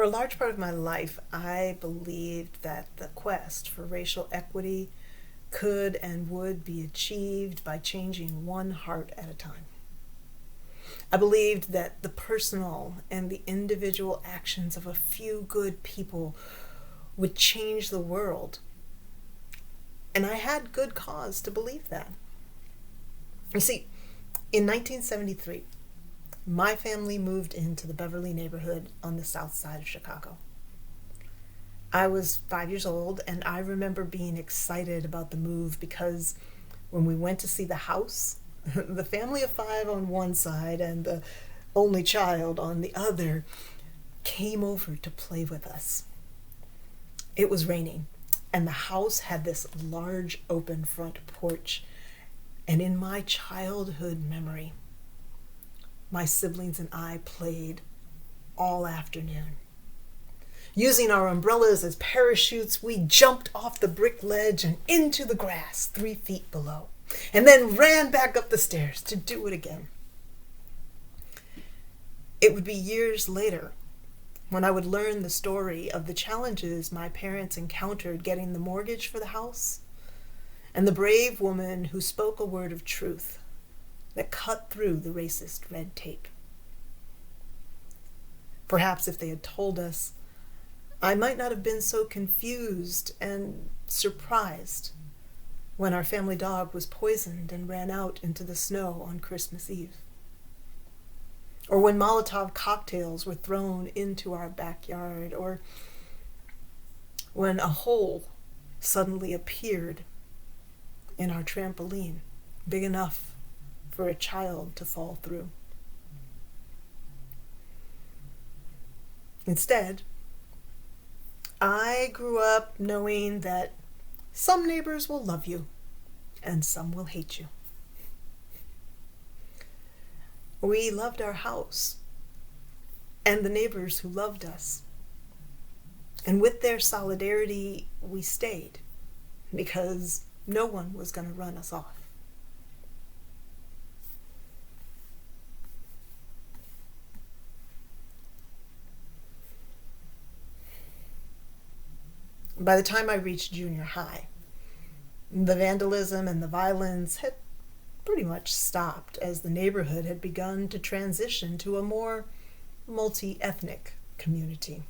For a large part of my life, I believed that the quest for racial equity could and would be achieved by changing one heart at a time. I believed that the personal and the individual actions of a few good people would change the world. And I had good cause to believe that. You see, in 1973, my family moved into the Beverly neighborhood on the south side of Chicago. I was 5 years old, and I remember being excited about the move because when we went to see the house, the family of 5 on one side and the only child on the other came over to play with us. It was raining, and the house had this large open front porch. And in my childhood memory, my siblings and I played all afternoon. Using our umbrellas as parachutes, we jumped off the brick ledge and into the grass 3 feet below, and then ran back up the stairs to do it again. It would be years later when I would learn the story of the challenges my parents encountered getting the mortgage for the house, and the brave woman who spoke a word of truth that cut through the racist red tape. Perhaps if they had told us, I might not have been so confused and surprised when our family dog was poisoned and ran out into the snow on Christmas Eve, or when Molotov cocktails were thrown into our backyard, or when a hole suddenly appeared in our trampoline, big enough for a child to fall through. Instead, I grew up knowing that some neighbors will love you and some will hate you. We loved our house and the neighbors who loved us. And with their solidarity, we stayed because no one was going to run us off. By the time I reached junior high, the vandalism and the violence had pretty much stopped as the neighborhood had begun to transition to a more multi-ethnic community.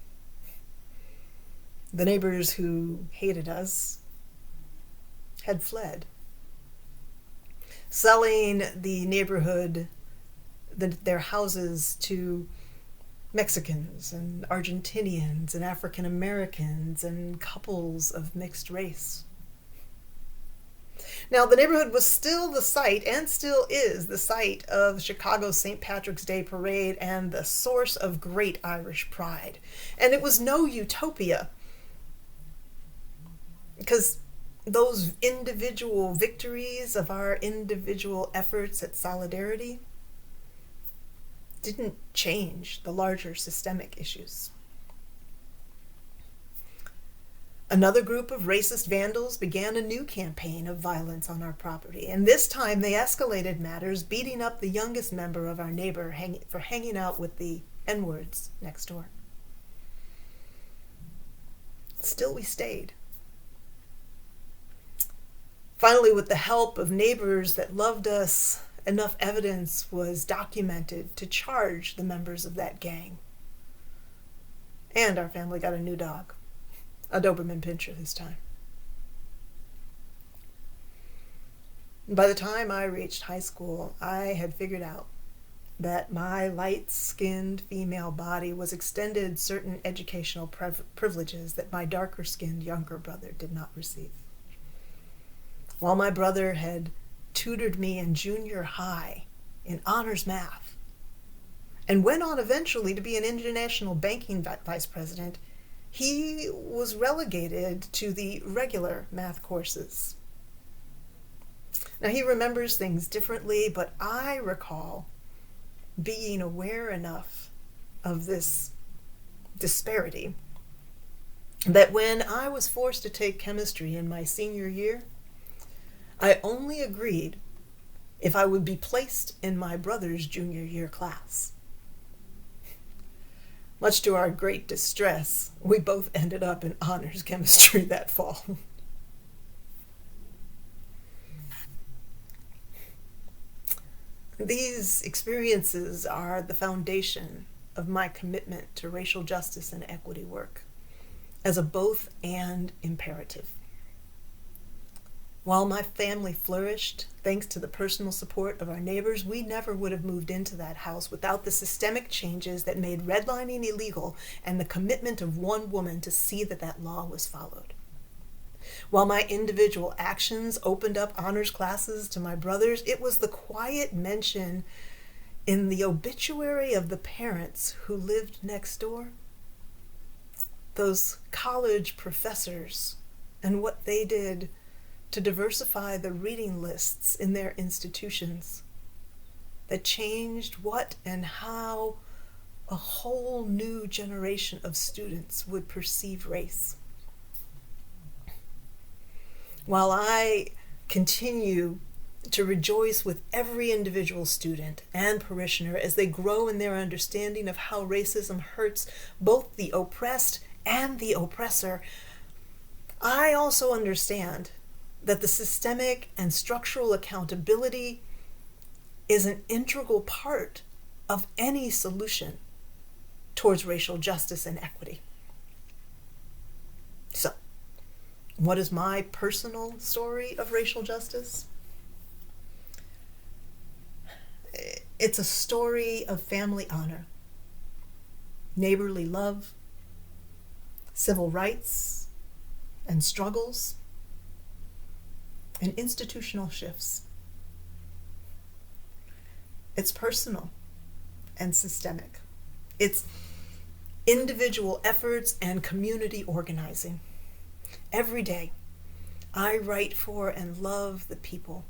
The neighbors who hated us had fled, selling the neighborhood, their houses to Mexicans and Argentinians and African Americans and couples of mixed race. Now, the neighborhood was still the site, and still is the site, of Chicago's St. Patrick's Day Parade and the source of great Irish pride. And it was no utopia, because those individual victories of our individual efforts at solidarity didn't change the larger systemic issues. Another group of racist vandals began a new campaign of violence on our property, and this time they escalated matters, beating up the youngest member of our neighbor for hanging out with the N-words next door. Still, we stayed. Finally, with the help of neighbors that loved us, enough evidence was documented to charge the members of that gang. And our family got a new dog, a Doberman Pinscher this time. By the time I reached high school, I had figured out that my light-skinned female body was extended certain educational privileges that my darker-skinned younger brother did not receive. While my brother had tutored me in junior high in honors math and went on eventually to be an international banking vice president, he was relegated to the regular math courses. Now, he remembers things differently, but I recall being aware enough of this disparity that when I was forced to take chemistry in my senior year, I only agreed if I would be placed in my brother's junior year class. Much to our great distress, we both ended up in honors chemistry that fall. These experiences are the foundation of my commitment to racial justice and equity work as a both and imperative. While my family flourished, thanks to the personal support of our neighbors, we never would have moved into that house without the systemic changes that made redlining illegal and the commitment of one woman to see that that law was followed. While my individual actions opened up honors classes to my brothers, it was the quiet mention in the obituary of the parents who lived next door, those college professors, and what they did to diversify the reading lists in their institutions that changed what and how a whole new generation of students would perceive race. While I continue to rejoice with every individual student and parishioner as they grow in their understanding of how racism hurts both the oppressed and the oppressor, I also understand that the systemic and structural accountability is an integral part of any solution towards racial justice and equity. So, what is my personal story of racial justice? It's a story of family honor, neighborly love, civil rights and struggles, and institutional shifts. It's personal and systemic. It's individual efforts and community organizing. Every day, I write for and love the people,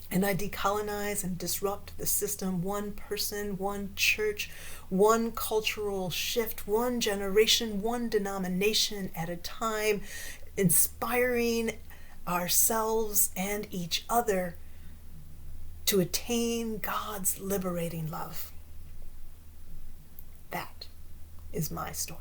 and I decolonize and disrupt the system, one person, one church, one cultural shift, one generation, one denomination at a time, inspiring ourselves and each other to attain God's liberating love. That is my story.